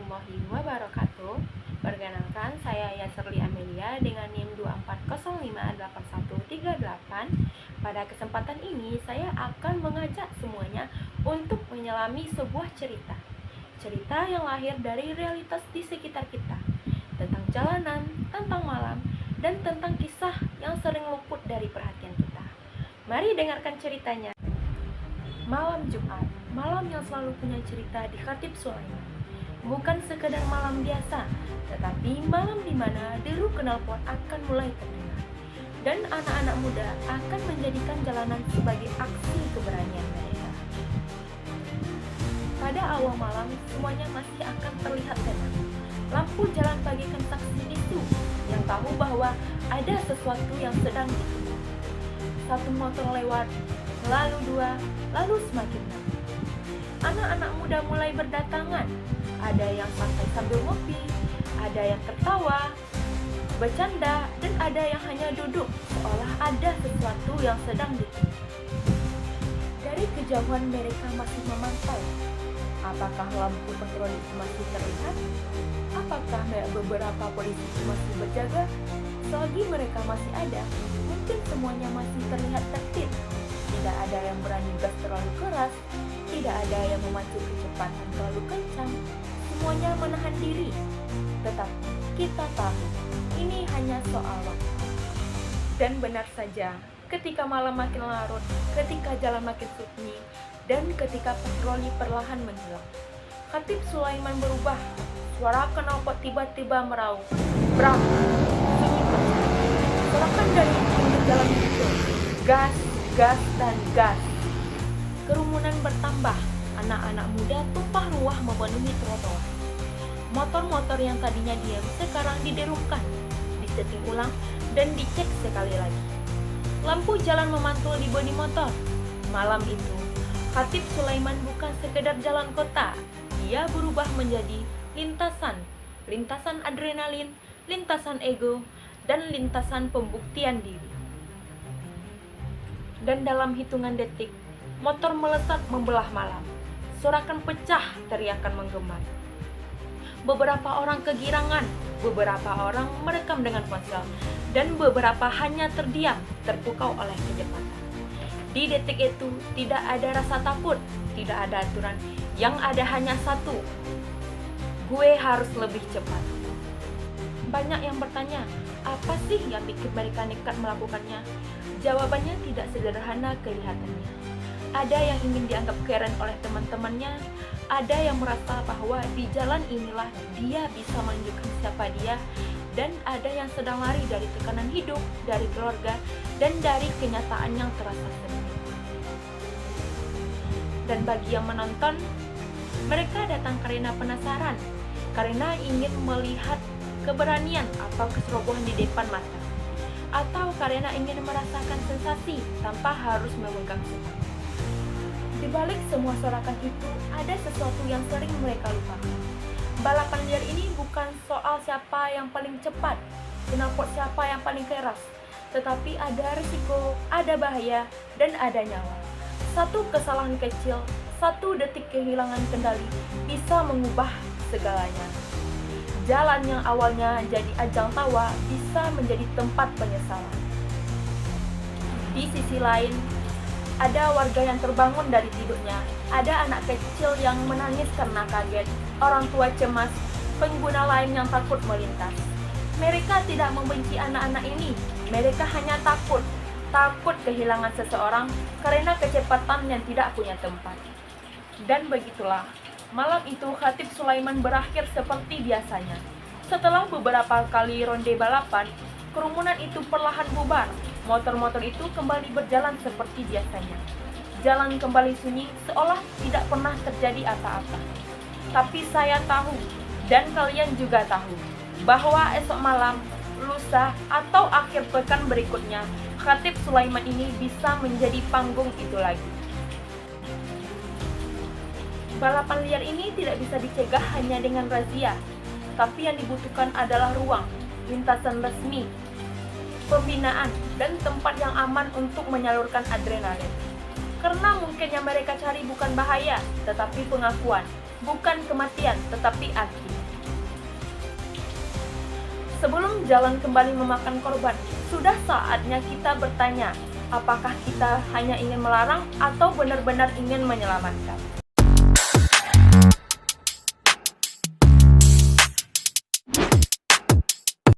warahmatullahi wabarakatuh. Perkenalkan, saya Yasserli Amelia dengan NIM 24058138. Pada kesempatan ini, saya akan mengajak semuanya untuk menyelami sebuah cerita. Cerita yang lahir dari realitas di sekitar kita, tentang jalanan, tentang malam, dan tentang kisah yang sering luput dari perhatian kita. Mari dengarkan ceritanya. Malam Jumat, malam yang selalu punya cerita di Khatib Sulaiman. Bukan sekedar malam biasa, tetapi malam di mana deru knalpot akan mulai terdengar, dan anak-anak muda akan menjadikan jalanan sebagai aksi keberanian mereka. Pada awal malam, semuanya masih akan terlihat tenang. Lampu jalan bagaikan saksi bisu yang tahu bahwa ada sesuatu yang sedang ditunggu. Satu motor lewat, lalu dua, lalu semakin lama. Anak-anak muda mulai berdatangan. Ada yang santai sambil ngopi, ada yang tertawa, bercanda, dan ada yang hanya duduk seolah ada sesuatu yang sedang ditunggu. Dari kejauhan mereka masih memantau. Apakah lampu patroli itu masih terlihat? Apakah beberapa polisi itu masih berjaga? Selagi mereka masih ada, mungkin semuanya masih terlihat tertib. Tidak ada yang berani gas terlalu keras, tidak ada yang memacu kecepatan terlalu kencang. Semuanya menahan diri. Tetapi kita tahu, ini hanya soal waktu. Dan benar saja, ketika malam makin larut, ketika jalan makin sunyi, dan ketika patroli perlahan menghilang, Khatib Sulaiman berubah. Suara knalpot tiba-tiba meraung. Bram! Sunyi pecah. Sorakan dari pinggir jalan itu. Gas, gas, dan gas. Kerumunan bertambah. Anak-anak muda tumpah ruah memenuhi trotoar. Motor-motor yang tadinya diam sekarang diderungkan, diseting ulang, dan dicek sekali lagi. Lampu jalan memantul di bodi motor. Malam itu, Khatib Sulaiman bukan sekedar jalan kota. Dia berubah menjadi lintasan. Lintasan adrenalin, lintasan ego, dan lintasan pembuktian diri. Dan dalam hitungan detik, motor melesat membelah malam. Sorakan pecah, teriakan menggema. Beberapa orang kegirangan, beberapa orang merekam dengan ponsel, dan beberapa hanya terdiam, terpukau oleh kecepatan. Di detik itu, tidak ada rasa takut, tidak ada aturan. Yang ada hanya satu, gue harus lebih cepat. Banyak yang bertanya, apa sih yang bikin mereka nekat melakukannya? Jawabannya tidak sederhana kelihatannya. Ada yang ingin dianggap keren oleh teman-temannya, ada yang merasa bahwa di jalan inilah dia bisa menunjukkan siapa dia, dan ada yang sedang lari dari tekanan hidup, dari keluarga, dan dari kenyataan yang terasa sendiri. Dan bagi yang menonton, mereka datang karena penasaran, karena ingin melihat keberanian atau keserobohan di depan mata, atau karena ingin merasakan sensasi tanpa harus memegang senjata. Di balik semua sorakan itu, ada sesuatu yang sering mereka lupakan. Balapan liar ini bukan soal siapa yang paling cepat, knalpot siapa yang paling keras, tetapi ada risiko, ada bahaya, dan ada nyawa. Satu kesalahan kecil, satu detik kehilangan kendali, bisa mengubah segalanya. Jalan yang awalnya jadi ajang tawa, bisa menjadi tempat penyesalan. Di sisi lain, ada warga yang terbangun dari tidurnya, ada anak kecil yang menangis karena kaget, orang tua cemas, pengguna lain yang takut melintas. Mereka tidak membenci anak-anak ini, mereka hanya takut kehilangan seseorang karena kecepatan yang tidak punya tempat. Dan begitulah, malam itu Khatib Sulaiman berakhir seperti biasanya. Setelah beberapa kali ronde balapan, kerumunan itu perlahan bubar. Motor-motor itu kembali berjalan seperti biasanya. Jalan kembali sunyi seolah tidak pernah terjadi apa-apa. Tapi saya tahu, dan kalian juga tahu, bahwa esok malam, lusa, atau akhir pekan berikutnya, Khatib Sulaiman ini bisa menjadi panggung itu lagi. Balapan liar ini tidak bisa dicegah hanya dengan razia, tapi yang dibutuhkan adalah ruang, lintasan resmi, pembinaan, dan tempat yang aman untuk menyalurkan adrenalin. Karena mungkin yang mereka cari bukan bahaya, tetapi pengakuan. bukan kematian, tetapi akhir. Sebelum jalan kembali memakan korban, sudah saatnya kita bertanya, apakah kita hanya ingin melarang atau benar-benar ingin menyelamatkan?